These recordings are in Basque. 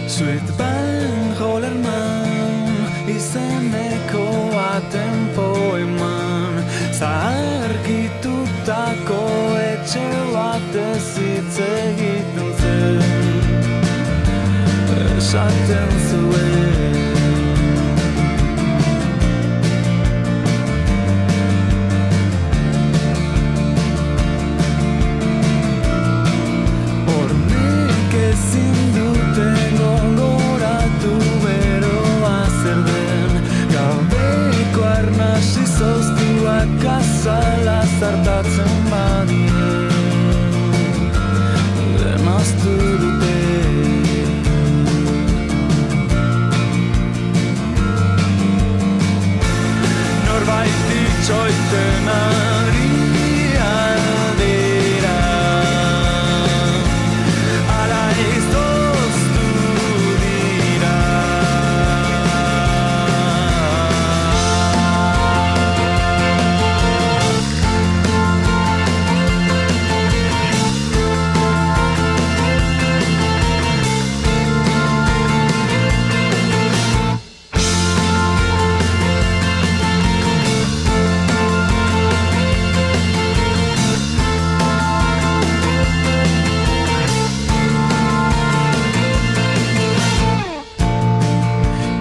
Sweet bang jolerman izeneko baten poeman zaharkitutako etxe batez hitz egiten zen esaten zuen hornik ezin dute gogoratu beroa zer den gabeko arnasi zoztuak azala zartatzen badie demaztu dute norbait itxoiten ari aldera ala izoztu dira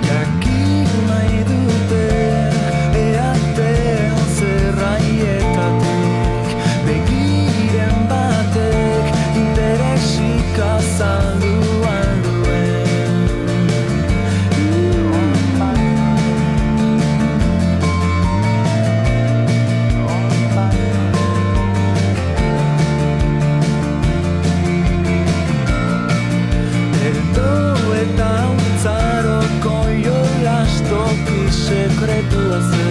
jakin nahi dute eaten zerraietatik begiren batek interesik azaldu alduen Erdo eta untzaroko jolastoki sekretua zen